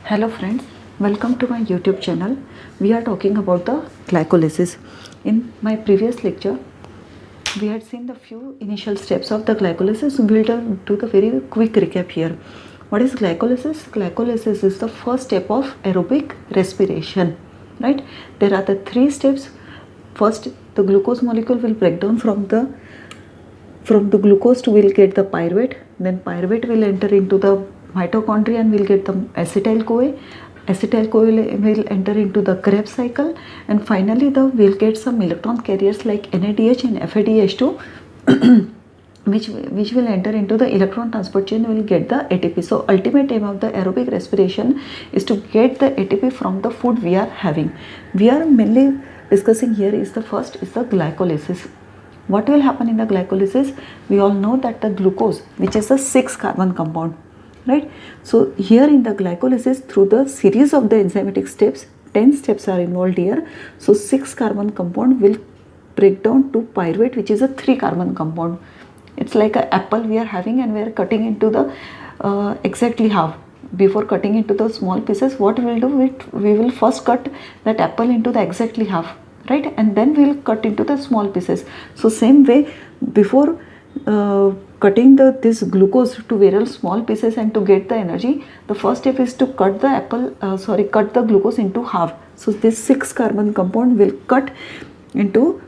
Hello friends, welcome to my YouTube channel. We are talking about the glycolysis. In my previous lecture, we had seen the few initial steps of the glycolysis. We will do the very quick recap here. What is glycolysis? Glycolysis is the first step of aerobic respiration, right? There are the three steps. First, the glucose molecule will break down from the glucose to will get the pyruvate, then pyruvate will enter into the mitochondria and will get the acetyl-CoA. Acetyl-CoA will enter into the Krebs cycle, and finally we'll get some electron carriers like NADH and FADH2 which will enter into the electron transport chain, will get the ATP. So ultimate aim of the aerobic respiration is to get the ATP from the food we are having. We are mainly discussing here is the first is the glycolysis. What will happen in the glycolysis? We all know that the glucose, which is a 6-carbon compound, right? So here in the glycolysis, through the series of the enzymatic steps, 10 steps are involved here. So 6-carbon compound will break down to pyruvate, which is a 3-carbon compound. It's like an apple we are having, and we are cutting into the exactly half. Before cutting into the small pieces, what we will do, we will first cut that apple into the exactly half, right? And then we will cut into the small pieces. So same way, before cutting this glucose to very small pieces and to get the energy, the first step is to cut the glucose into half. So this 6-carbon compound will cut into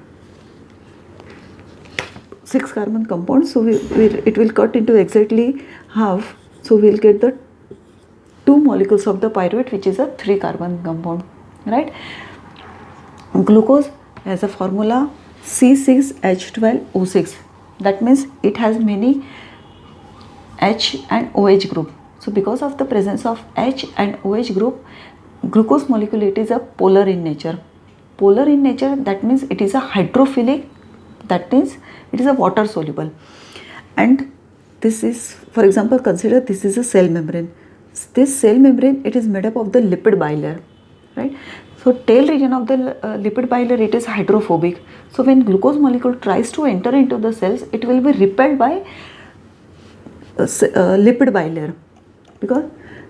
6-carbon compound. So it will cut into exactly half. So we will get the 2 molecules of the pyruvate, which is a 3-carbon compound, right? Glucose has a formula C6H12O6. That means it has many H and OH group. So because of the presence of H and OH group, glucose molecule, it is a polar in nature. Polar in nature, that means it is a hydrophilic, that means it is a water soluble. And this is, for example, consider this is a cell membrane. This cell membrane, it is made up of the lipid bilayer, right? So tail region of the lipid bilayer, it is hydrophobic. So when glucose molecule tries to enter into the cells, it will be repelled by lipid bilayer, because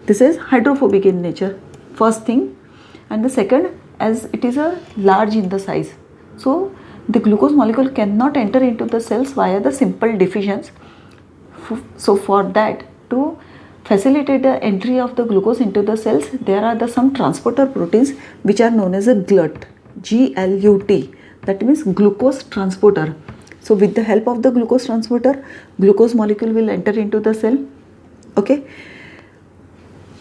this is hydrophobic in nature, first thing. And the second, as it is a large in the size, so the glucose molecule cannot enter into the cells via the simple diffusions. So for that, to facilitate the entry of the glucose into the cells, there are some transporter proteins which are known as a GLUT, G-L-U-T, that means glucose transporter. So with the help of the glucose transporter, glucose molecule will enter into the cell, okay?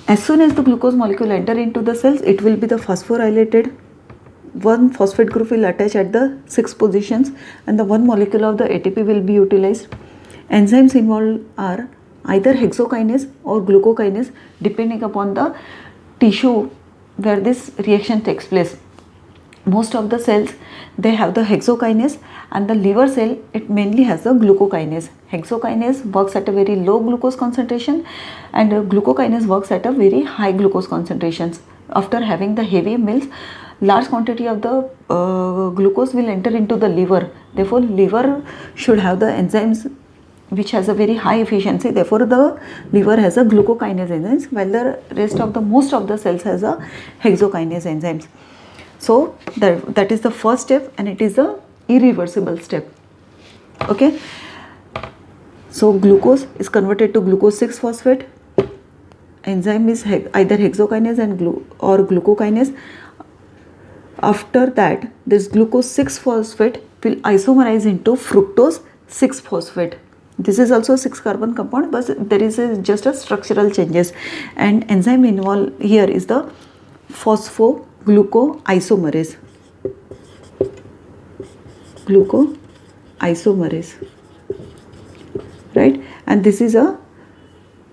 As soon as the glucose molecule enter into the cells, it will be the phosphorylated. One phosphate group will attach at the 6 positions, and the 1 molecule of the ATP will be utilized. Enzymes involved are either hexokinase or glucokinase, depending upon the tissue where this reaction takes place. Most of the cells, they have the hexokinase, and the liver cell, it mainly has the glucokinase. Hexokinase works at a very low glucose concentration, and glucokinase works at a very high glucose concentrations. After having the heavy meals, large quantity of the glucose will enter into the liver. Therefore, liver should have the enzymes which has a very high efficiency. Therefore, the liver has a glucokinase enzymes, while the rest of the most of the cells has a hexokinase enzymes. So that is the first step, and it is a irreversible step. Okay. So glucose is converted to glucose 6-phosphate. Enzyme is either hexokinase or glucokinase. After that, this glucose 6-phosphate will isomerize into fructose 6-phosphate. This is also a 6-carbon compound, but there is just a structural changes, and enzyme involved here is the phosphoglucoisomerase. Glucoisomerase, right? And this is a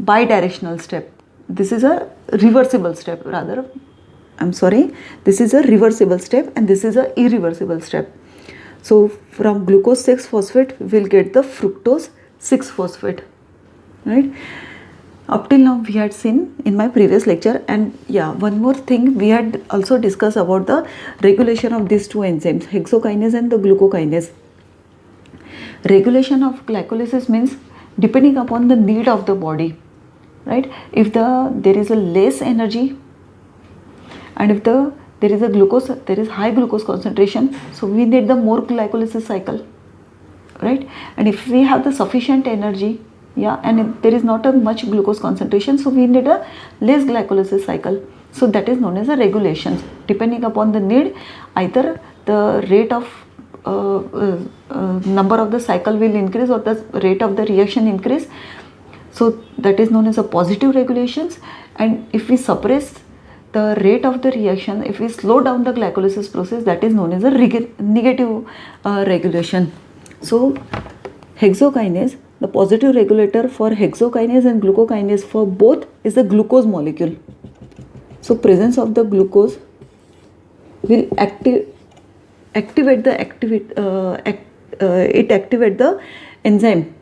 bidirectional step. This is a reversible step, rather. This is a reversible step, and this is a irreversible step. So from glucose 6-phosphate, we will get the fructose 6-phosphate, right? Up till now, we had seen in my previous lecture, and yeah, one more thing, we had also discussed about the regulation of these 2 enzymes, hexokinase and the glucokinase. Regulation of glycolysis means depending upon the need of the body, right? If there is a less energy and if there is a glucose, there is high glucose concentration, so we need the more glycolysis cycle, right? And if we have the sufficient energy, yeah, and if there is not a much glucose concentration, so we need a less glycolysis cycle. So that is known as a regulations. Depending upon the need, either the rate of number of the cycle will increase or the rate of the reaction increase. So that is known as a positive regulations. And if we suppress the rate of the reaction, if we slow down the glycolysis process, that is known as a negative regulation. So hexokinase, the positive regulator for hexokinase and glucokinase for both is the glucose molecule. So presence of the glucose will activate the enzyme.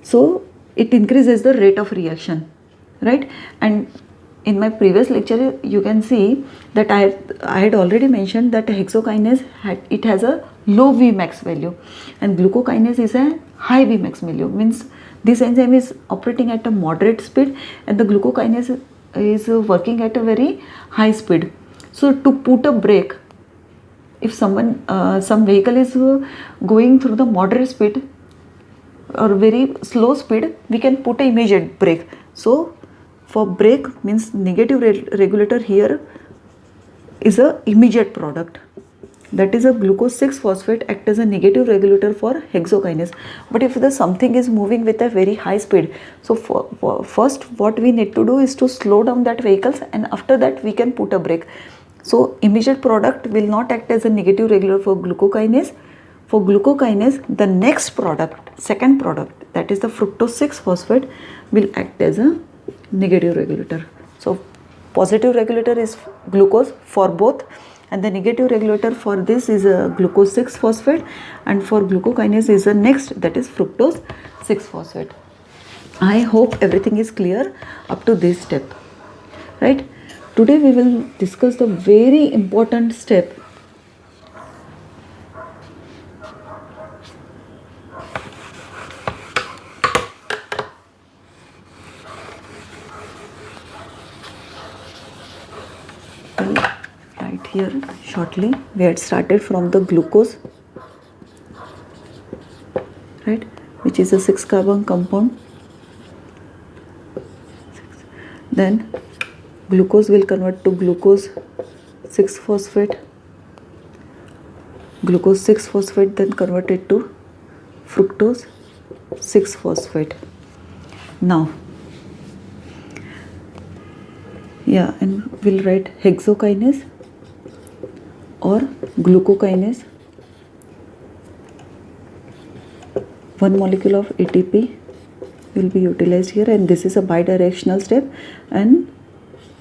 So it increases the rate of reaction, right? And in my previous lecture, you can see that I had already mentioned that hexokinase has a low Vmax value, and glucokinase is a high Vmax value. Means this enzyme is operating at a moderate speed, and the glucokinase is working at a very high speed. So to put a brake, if some vehicle is going through the moderate speed or very slow speed, we can put an immediate brake. So for brake means negative regulator here is a immediate product, that is a glucose 6-phosphate act as a negative regulator for hexokinase. But if the something is moving with a very high speed, so first what we need to do is to slow down that vehicles, and after that we can put a brake. So immediate product will not act as a negative regulator for glucokinase. For glucokinase, the next product, second product, that is the fructose 6-phosphate, will act as a negative regulator. So positive regulator is glucose for both, and the negative regulator for this is a glucose 6-phosphate, and for glucokinase is the next, that is fructose 6-phosphate. I hope everything is clear up to this step, right? Today we will discuss the very important step, right here shortly. We had started from the glucose, right, which is a 6-carbon compound. Then glucose will convert to glucose 6-phosphate, glucose 6-phosphate then converted to fructose 6-phosphate. Now, yeah, and we'll write hexokinase or glucokinase. One molecule of ATP will be utilized here, and this is a bidirectional step, and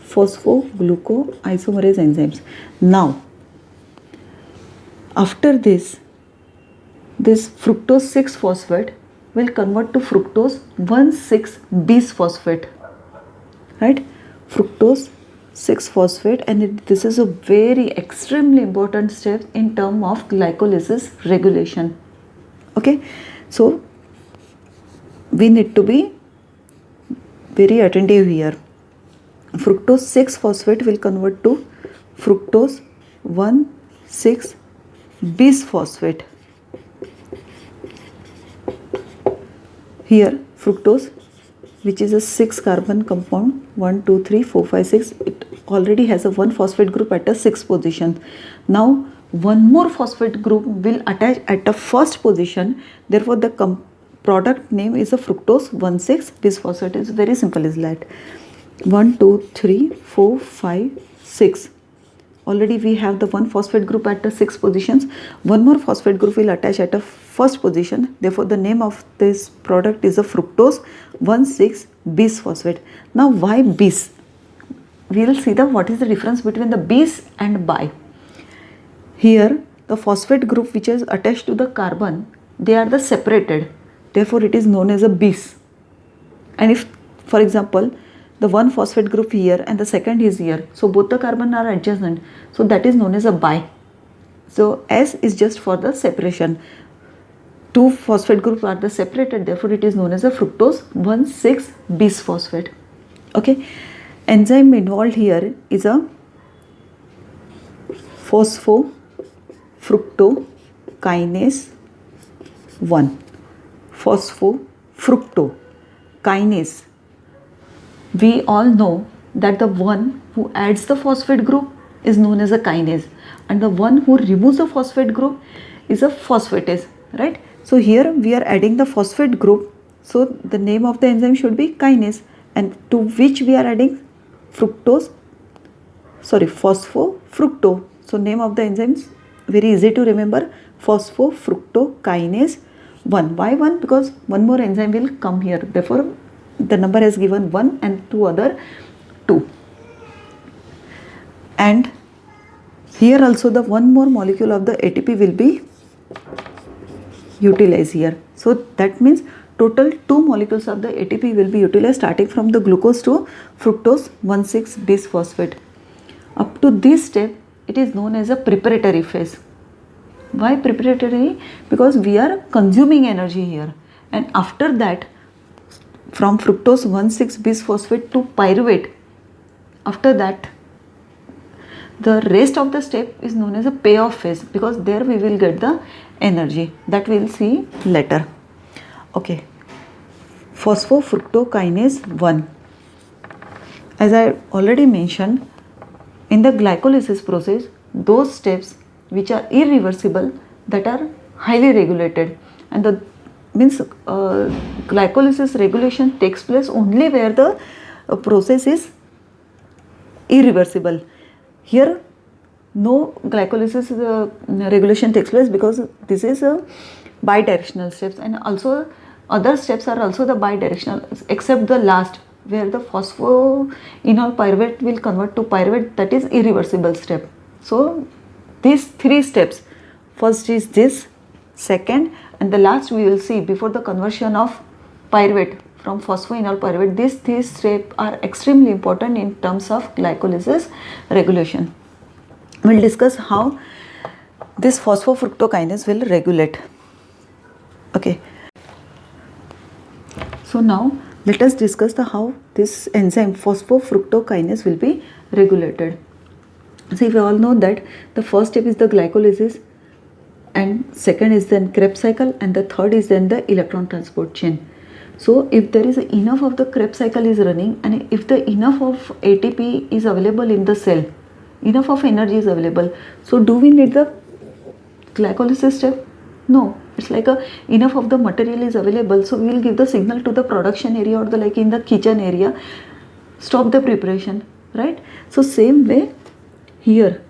phosphoglucoisomerase enzymes. Now, after this fructose 6-phosphate will convert to fructose 1,6-bisphosphate, right? Fructose 6-phosphate, and this is a very extremely important step in terms of glycolysis regulation. Okay, so we need to be very attentive here. Fructose 6-phosphate will convert to fructose 1,6-bisphosphate. Here fructose, which is a 6-carbon compound, 1, 2, 3, 4, 5, 6, it already has a 1 phosphate group at a 6th position. Now one more phosphate group will attach at the first position, therefore the product name is a fructose 1,6-bisphosphate. It's very simple as that. 1, 2, 3, 4, 5, 6. Already we have the 1 phosphate group at the 6 positions. One more phosphate group will attach at a first position. Therefore, the name of this product is a fructose 1,6-bisphosphate. Now, why bis? We will see what is the difference between the bis and bi. Here, the phosphate group which is attached to the carbon, they are the separated. Therefore, it is known as a bis. And if, for example, the 1 phosphate group here and the second is here, so both the carbon are adjacent, so that is known as a bi. So S is just for the separation. 2 phosphate groups are the separated, therefore it is known as a fructose 1,6-bisphosphate. Okay, enzyme involved here is a phosphofructokinase 1. Phosphofructokinase. We all know that the one who adds the phosphate group is known as a kinase, and the one who removes the phosphate group is a phosphatase, right? So here we are adding the phosphate group, so the name of the enzyme should be kinase, and to which we are adding phosphofructo. So name of the enzyme is very easy to remember, phosphofructokinase 1. Why 1? Because one more enzyme will come here, therefore the number has given 1 and two other 2. And here also the one more molecule of the ATP will be utilized here. So that means total 2 molecules of the ATP will be utilized, starting from the glucose to fructose 1,6-bisphosphate. Up to this step, it is known as a preparatory phase. Why preparatory? Because we are consuming energy here, and after that, from fructose 1,6-bisphosphate to pyruvate, after that the rest of the step is known as a payoff phase, because there we will get the energy, that we will see later. Okay, phosphofructokinase 1. As I already mentioned, in the glycolysis process, those steps which are irreversible, that are highly regulated, and the means glycolysis regulation takes place only where the process is irreversible. Here no glycolysis regulation takes place, because this is a bidirectional steps, and also other steps are also the bidirectional, except the last, where the phosphoenol pyruvate will convert to pyruvate, that is irreversible step. So these 3 steps, first is this, second, and the last we will see before the conversion of pyruvate from phosphoenol pyruvate. These 3 steps are extremely important in terms of glycolysis regulation. We will discuss how this phosphofructokinase will regulate. Okay. So now let us discuss how this enzyme phosphofructokinase will be regulated. So we all know that the first step is the glycolysis, and second is then Krebs cycle, and the third is then the electron transport chain. So if there is enough of the Krebs cycle is running, and if the enough of ATP is available in the cell, enough of energy is available, so do we need the glycolysis step? No, it's like enough of the material is available, so we will give the signal to the production area, or the like in the kitchen area, stop the preparation, right? So same way here,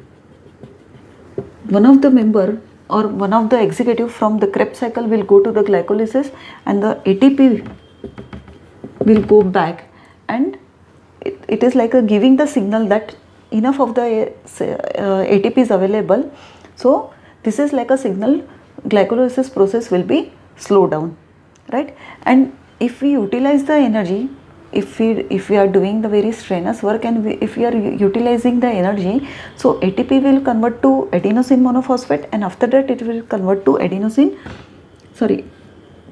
one of the member or one of the executive from the Krebs cycle will go to the glycolysis, and the ATP will go back, and it is like giving the signal that enough of the ATP is available. So this is like a signal, glycolysis process will be slowed down, right? And if we utilize the energy, if we are doing the very strenuous work, and if we are utilizing the energy, so ATP will convert to adenosine monophosphate, and after that it will convert to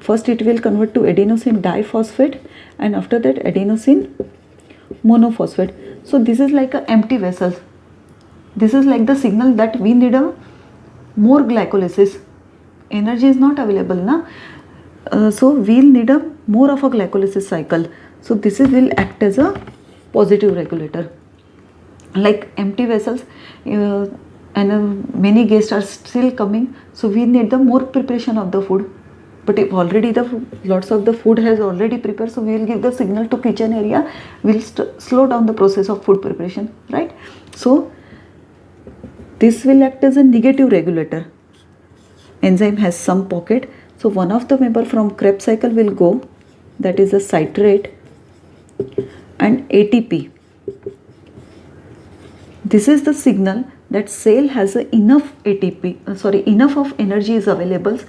first it will convert to adenosine diphosphate, and after that adenosine monophosphate. So this is like a empty vessel. This is like the signal that we need a more glycolysis. Energy is not available na, so we'll need a more of a glycolysis cycle. So this will act as a positive regulator. Like empty vessels, and many guests are still coming, so we need the more preparation of the food. But if already the lots of the food has already prepared, so we will give the signal to kitchen area, will slow down the process of food preparation, right? So this will act as a negative regulator. Enzyme has some pocket, so one of the member from Krebs cycle will go, that is the citrate and ATP. This is the signal that cell has enough enough of energy is available,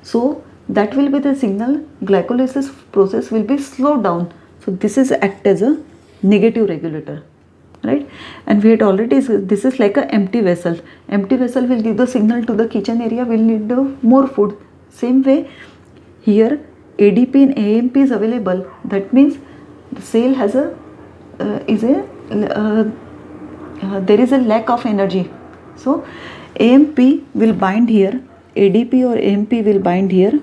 so that will be the signal glycolysis process will be slowed down. So this is act as a negative regulator, right? And we had already, this is like a empty vessel. Empty vessel will give the signal to the kitchen area, will need more food. Same way here, ADP and AMP is available, that means the cell has there is a lack of energy, So AMP will bind here, ADP or AMP will bind here,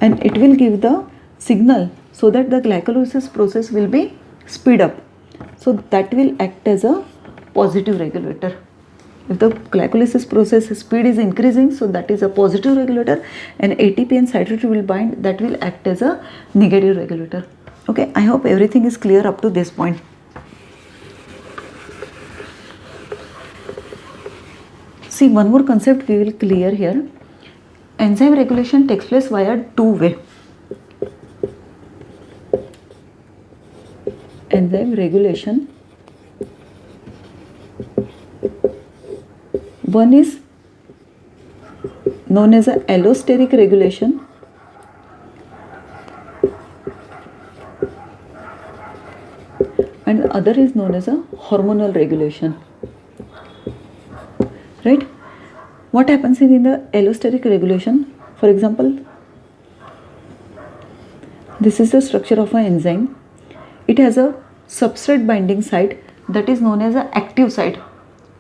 and it will give the signal so that the glycolysis process will be speed up. So that will act as a positive regulator. If the glycolysis process speed is increasing, so that is a positive regulator, and ATP and citrate will bind, that will act as a negative regulator. Okay, I hope everything is clear up to this point. See, one more concept we will clear here. Enzyme regulation takes place via two way. Enzyme regulation, one is known as a allosteric regulation, and the other is known as a hormonal regulation. Right? What happens in the allosteric regulation? For example, this is the structure of an enzyme. It has a substrate binding site that is known as an active site,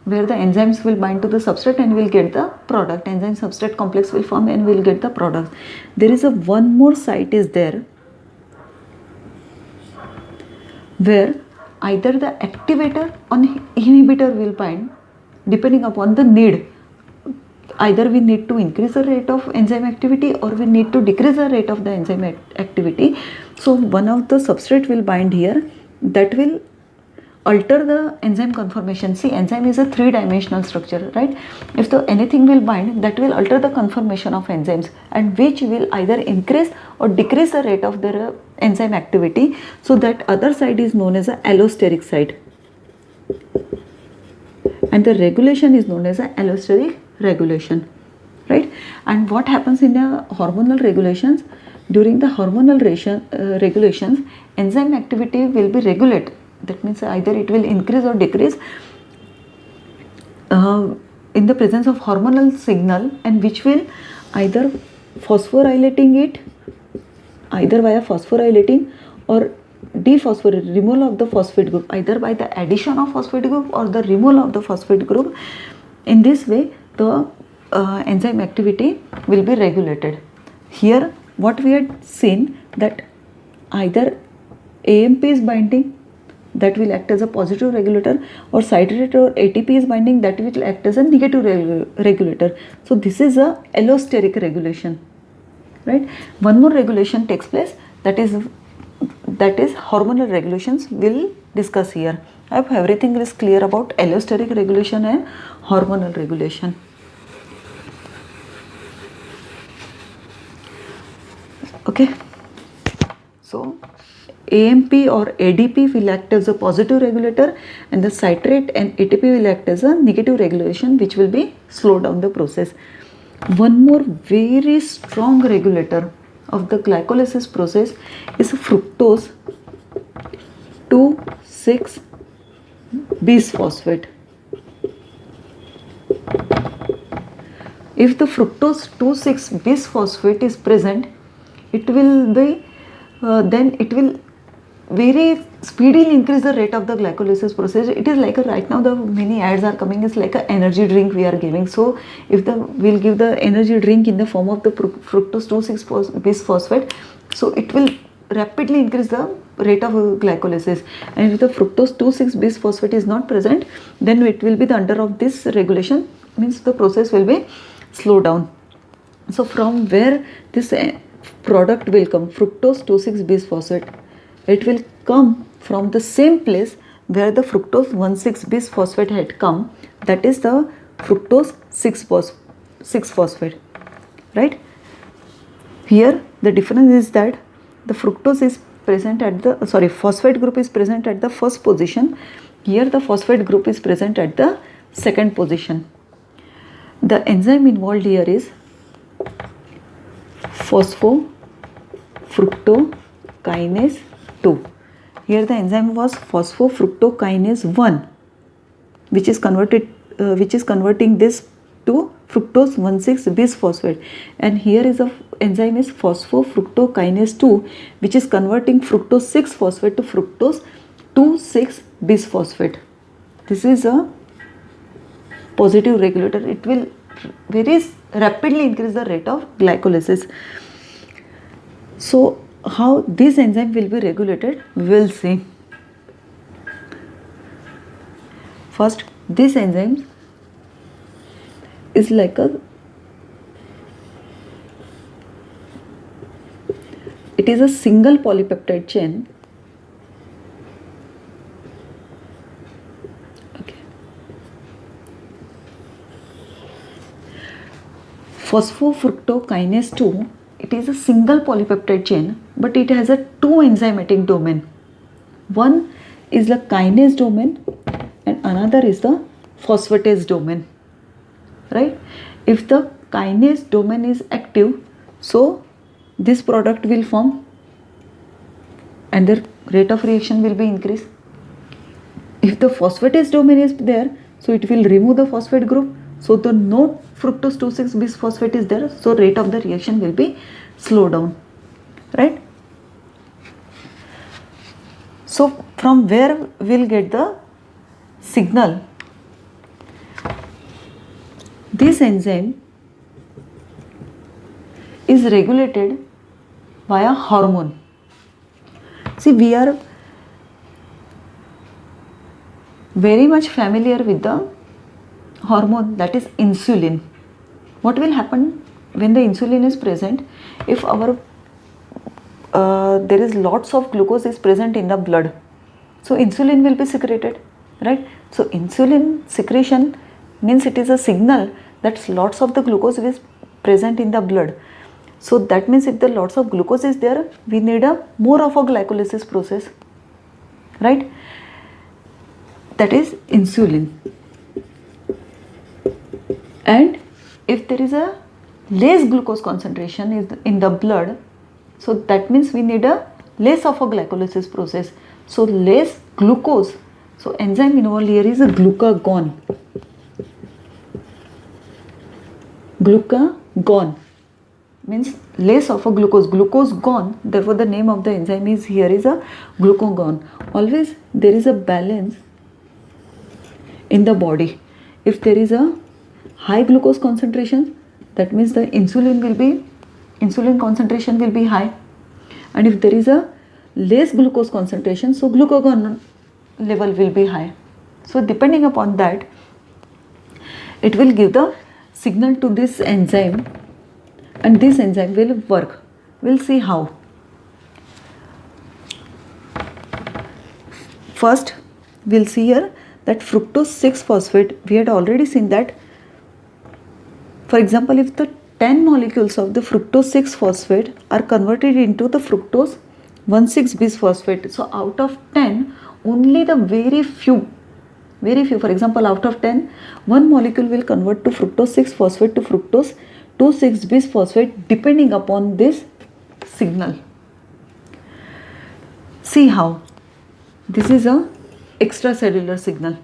where the enzymes will bind to the substrate and will get the product. Enzyme substrate complex will form and will get the product. There is a one more site is there, where either the activator or inhibitor will bind depending upon the need. Either we need to increase the rate of enzyme activity or we need to decrease the rate of the enzyme activity. So one of the substrate will bind here, that will alter the enzyme conformation. See, enzyme is a three-dimensional structure, right? If anything will bind, that will alter the conformation of enzymes, and which will either increase or decrease the rate of their enzyme activity. So that other side is known as a allosteric side, and the regulation is known as a allosteric regulation, right? And what happens in the hormonal regulations? During the hormonal regulations, enzyme activity will be regulated. That means either it will increase or decrease in the presence of hormonal signal, and which will either phosphorylating it, either via phosphorylating or dephosphorylating, removal of the phosphate group, either by the addition of phosphate group or the removal of the phosphate group. In this way, the enzyme activity will be regulated. Here, what we had seen, that either AMP is binding, that will act as a positive regulator, or citrate or ATP is binding, that will act as a negative regulator. So this is a allosteric regulation, right? One more regulation takes place, that is hormonal regulations. We'll discuss here. I hope everything is clear about allosteric regulation and hormonal regulation. Okay, so AMP or ADP will act as a positive regulator, and the citrate and ATP will act as a negative regulation, which will be slow down the process. One more very strong regulator of the glycolysis process is fructose 2,6-bisphosphate. If the fructose 2,6-bisphosphate is present, it will be then it will very speedily increase the rate of the glycolysis process. It is like right now the many ads are coming, it's like an energy drink we are giving. So if we'll give the energy drink in the form of the fructose 2,6-bisphosphate, so it will rapidly increase the rate of glycolysis. And if the fructose 2,6-bisphosphate is not present, then it will be the under of this regulation, means the process will be slowed down. So from where this product will come, fructose 2,6-bisphosphate, it will come from the same place where the fructose 1,6-bisphosphate had come, that is the fructose 6-phosphate, right? Here the difference is that the fructose is present at the phosphate group is present at the first position. Here the phosphate group is present at the second position. The enzyme involved here is phosphofructokinase 2. Here the enzyme was phosphofructokinase 1, which is converting this to fructose 1,6-bisphosphate, and here is a enzyme is phosphofructokinase 2, which is converting fructose 6-phosphate to fructose 2,6-bisphosphate. This is a positive regulator, it will very rapidly increase the rate of glycolysis. So how this enzyme will be regulated, we will see. First, this enzyme is like it is a single polypeptide chain. Okay. Phosphofructokinase 2, it is a single polypeptide chain, but it has a two enzymatic domain. One is the kinase domain and another is the phosphatase domain, right? If the kinase domain is active, so this product will form and the rate of reaction will be increased. If the phosphatase domain is there, so it will remove the phosphate group, so the no fructose 2,6-bisphosphate is there, so rate of the reaction will be slow down, right? So from where we'll get the signal? This enzyme is regulated by a hormone. See, we are very much familiar with the hormone, that is insulin. What will happen when the insulin is present? If our there is lots of glucose is present in the blood, so insulin will be secreted, right? So insulin secretion means it is a signal that lots of the glucose is present in the blood. So that means if the lots of glucose is there, we need a more of a glycolysis process, right? That is insulin. And if there is a less glucose concentration is in the blood, so that means we need a less of a glycolysis process. So less glucose. So enzyme involved here is a glucagon. Glucagon means less of a glucose. Glucose gone. Therefore, the name of the enzyme is here is a glucagon. Always there is a balance in the body. If there is a high glucose concentration, that means the insulin concentration will be high. And if there is a less glucose concentration, so glucagon level will be high. So depending upon that, it will give the signal to this enzyme, and this enzyme will work. We'll see how. First, we'll see here that fructose 6-phosphate, we had already seen that. For example, if the 10 molecules of the fructose 6-phosphate are converted into the fructose 1,6-bisphosphate, so out of 10, only the very few, for example, out of 10, one molecule will convert to fructose 6-phosphate to fructose 2,6-bisphosphate depending upon this signal. See how. This is a extracellular signal.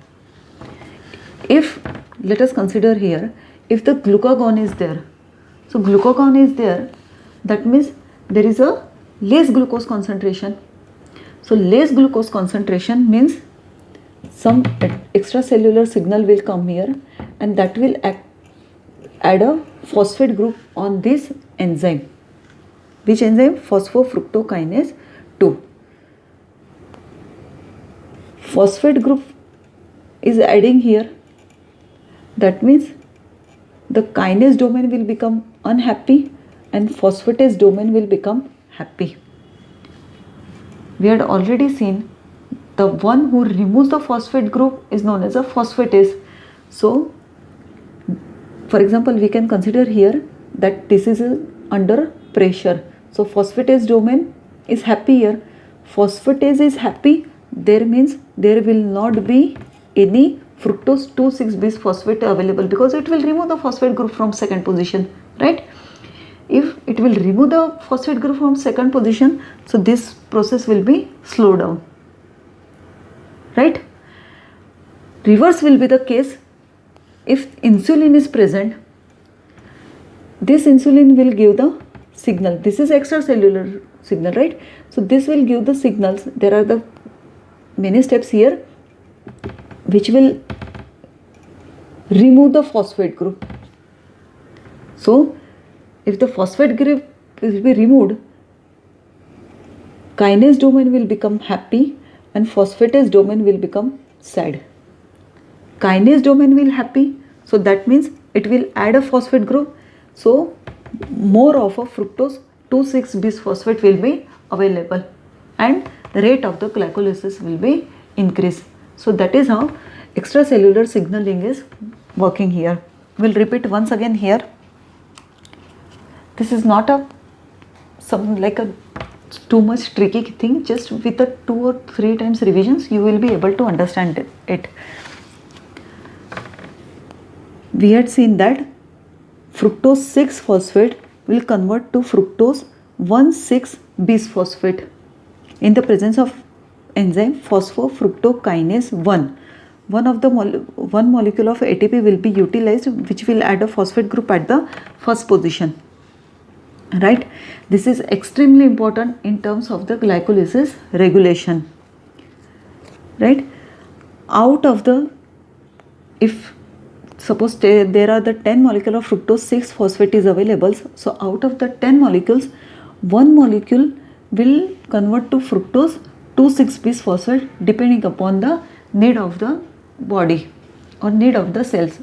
If, let us consider here, if the glucagon is there, so glucagon is there, that means there is a less glucose concentration. So less glucose concentration means some extracellular signal will come here, and that will add a phosphate group on this enzyme. Which enzyme? Phosphofructokinase 2. Phosphate group is adding here. That means the kinase domain will become unhappy and phosphatase domain will become happy. We had already seen the one who removes the phosphate group is known as a phosphatase. So, for example, we can consider here that this is under pressure. So, phosphatase domain is happy here. Phosphatase is happy. There means there will not be any fructose 2,6-bisphosphate available because it will remove the phosphate group from second position, right? If it will remove the phosphate group from second position, so this process will be slowed down, right? Reverse will be the case. If insulin is present, this insulin will give the signal. This is extracellular signal, right? So this will give the signals. There are the many steps here which will remove the phosphate group. So if the phosphate group will be removed, kinase domain will become happy and phosphatase domain will become sad. Kinase domain will happy, so that means it will add a phosphate group, so more of a fructose 2,6-bisphosphate will be available and the rate of the glycolysis will be increased. So that is how extracellular signaling is working here. We'll repeat once again here. This is not a too much tricky thing. Just with the 2 or 3 times revisions you will be able to understand it. We had seen that fructose 6-phosphate will convert to fructose 1,6-bisphosphate in the presence of enzyme phosphofructokinase 1. One molecule of ATP will be utilized, which will add a phosphate group at the first position. Right? This is extremely important in terms of the glycolysis regulation. Right? Out of the, if suppose there are the 10 molecule of fructose 6-phosphate is available, so out of the 10 molecules, 1 molecule will convert to fructose 2,6-bisphosphate depending upon the need of the body or need of the cells.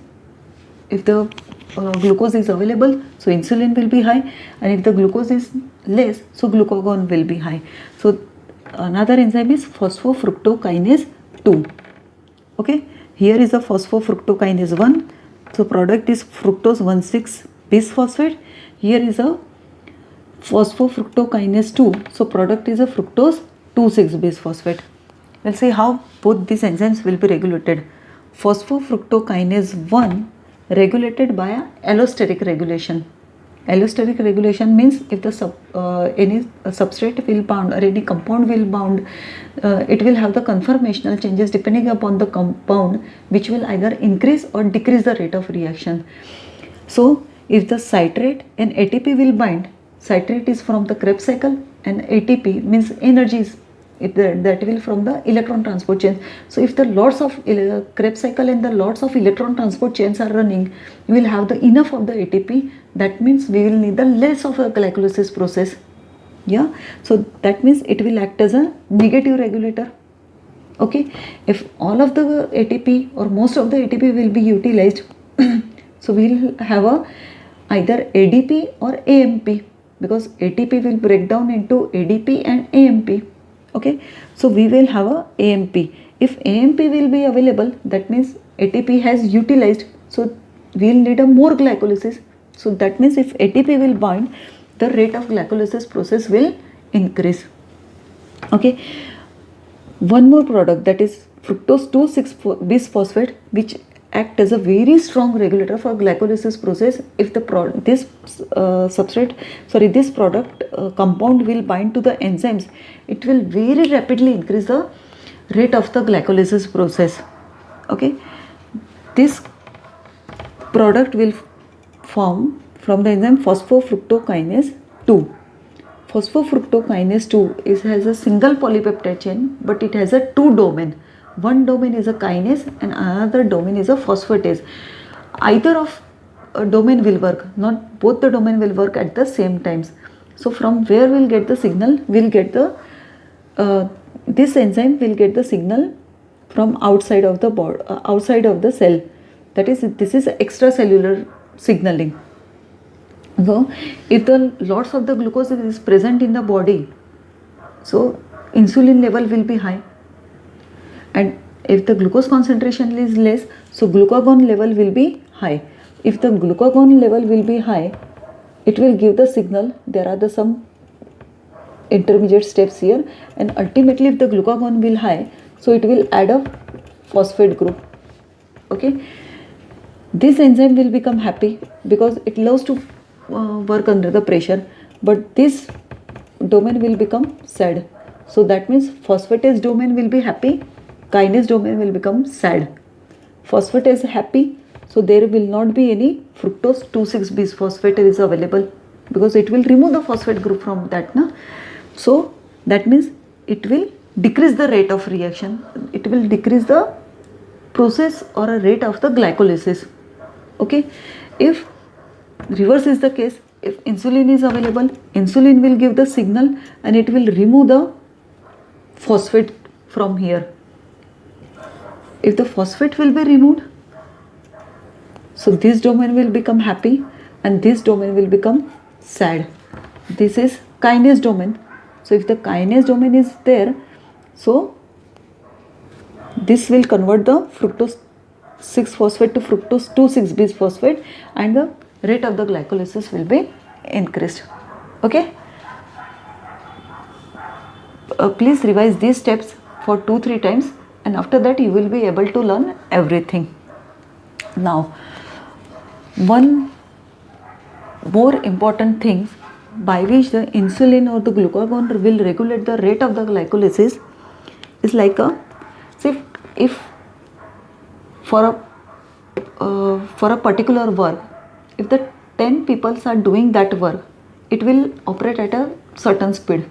If the glucose is available, so insulin will be high, and if the glucose is less, so glucagon will be high. So another enzyme is phosphofructokinase 2. Okay, here is a phosphofructokinase 1, so product is fructose 1,6-bisphosphate. Here is a phosphofructokinase 2, so product is a fructose 2,6-bisphosphate. We'll see how both these enzymes will be regulated. Phosphofructokinase 1 regulated by allosteric regulation. Allosteric regulation means if the any substrate will bound or any compound will bound, it will have the conformational changes depending upon the compound, which will either increase or decrease the rate of reaction. So if the citrate and ATP will bind, citrate is from the Krebs cycle and ATP means energies, that will from the electron transport chains. So if the lots of Krebs cycle and the lots of electron transport chains are running, you will have the enough of the ATP. That means we will need the less of a glycolysis process. Yeah, so that means it will act as a negative regulator. Okay, if all of the ATP or most of the ATP will be utilized, so we will have either ADP or AMP, because ATP will break down into ADP and AMP. Okay, so we will have a AMP. If AMP will be available, that means ATP has utilized, so we will need a more glycolysis. So that means if ATP will bind, the rate of glycolysis process will increase. Okay, one more product, that is fructose 2,6-bisphosphate, which act as a very strong regulator for glycolysis process. If the this product compound will bind to the enzymes, it will very rapidly increase the rate of the glycolysis process. Okay, this product will form from the enzyme phosphofructokinase 2. Phosphofructokinase 2 has a single polypeptide chain, but it has a 2 domain. One domain is a kinase and another domain is a phosphatase. Either of a domain will work, not both the domain will work at the same times. So from where we'll get the signal? We'll get the this enzyme will get the signal from outside of the outside of the cell. That is, this is extracellular signaling. So if the lots of the glucose is present in the body, so insulin level will be high, and if the glucose concentration is less, so glucagon level will be high. If the glucagon level will be high, it will give the signal. There are some intermediate steps here, and ultimately if the glucagon will high, so it will add a phosphate group. Okay, this enzyme will become happy because it loves to work under the pressure, but this domain will become sad. So that means phosphatase domain will be happy, kinase domain will become sad. Phosphatase happy, so there will not be any fructose 2,6-bisphosphate is available because it will remove the phosphate group from that. So that means it will decrease the rate of reaction, it will decrease the process or a rate of the glycolysis. Okay, if reverse is the case, if insulin is available, insulin will give the signal and it will remove the phosphate from here. If the phosphate will be removed, so this domain will become happy and this domain will become sad. This is kinase domain. So if the kinase domain is there, so this will convert the fructose 6 phosphate to fructose 2,6 bis phosphate and the rate of the glycolysis will be increased. Okay. Please revise these steps for 2-3 times and after that you will be able to learn everything. Now, one more important thing by which the insulin or the glucagon will regulate the rate of the glycolysis is like a, see, if for a particular work, if the 10 people are doing that work, it will operate at a certain speed.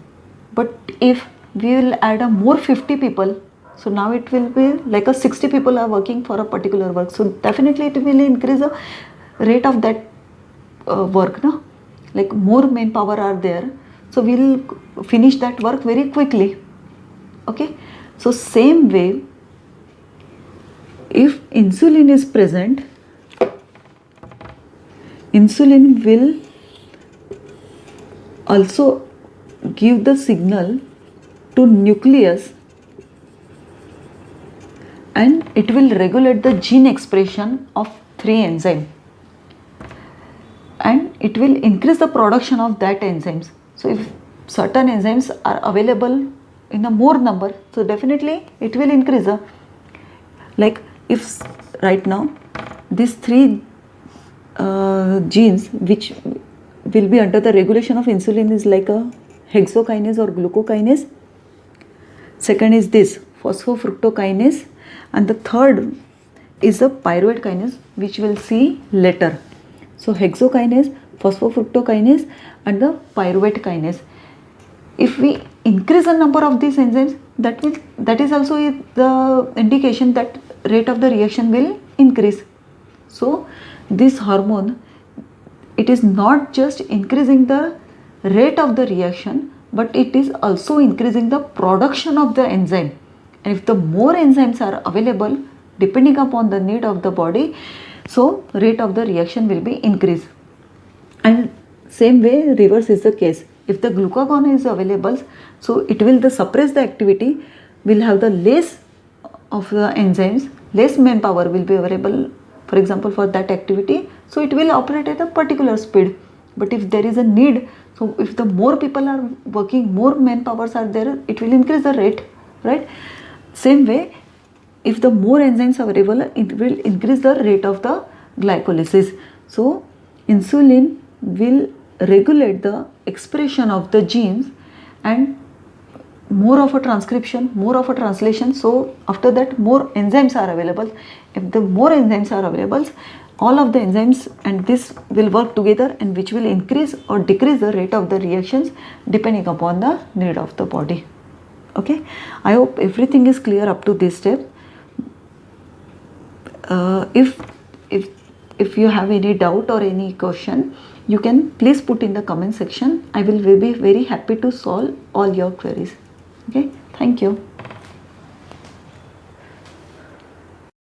But if we will add a more 50 people, so now it will be like a 60 people are working for a particular work. So definitely it will increase the rate of that work, no? Like more manpower are there, so we will finish that work very quickly. Okay, so same way, if insulin is present, insulin will also give the signal to nucleus and it will regulate the gene expression of 3 enzymes and it will increase the production of that enzymes. So if certain enzymes are available in a more number, so definitely it will increase. Like if right now these 3 genes which will be under the regulation of insulin is like a hexokinase or glucokinase. Second is this phosphofructokinase and the third is the pyruvate kinase, which we'll see later. So hexokinase, phosphofructokinase and the pyruvate kinase. If we increase the number of these enzymes, that is also the indication that rate of the reaction will increase. So this hormone, it is not just increasing the rate of the reaction, but it is also increasing the production of the enzyme. And if the more enzymes are available, depending upon the need of the body, so rate of the reaction will be increased. And same way reverse is the case. If the glucagon is available, so it will suppress the activity, will have the less of the enzymes, less manpower will be available, for example, for that activity. So it will operate at a particular speed. But if there is a need, so if the more people are working, more manpowers are there, it will increase the rate, right? Same way, if the more enzymes are available, it will increase the rate of the glycolysis. So insulin will regulate the expression of the genes and more of a transcription, more of a translation. So after that, more enzymes are available. If the more enzymes are available, all of the enzymes and this will work together and which will increase or decrease the rate of the reactions depending upon the need of the body. Okay, I hope everything is clear up to this step. If you have any doubt or any question, you can please put in the comment section. I will be very happy to solve all your queries. Okay, thank you.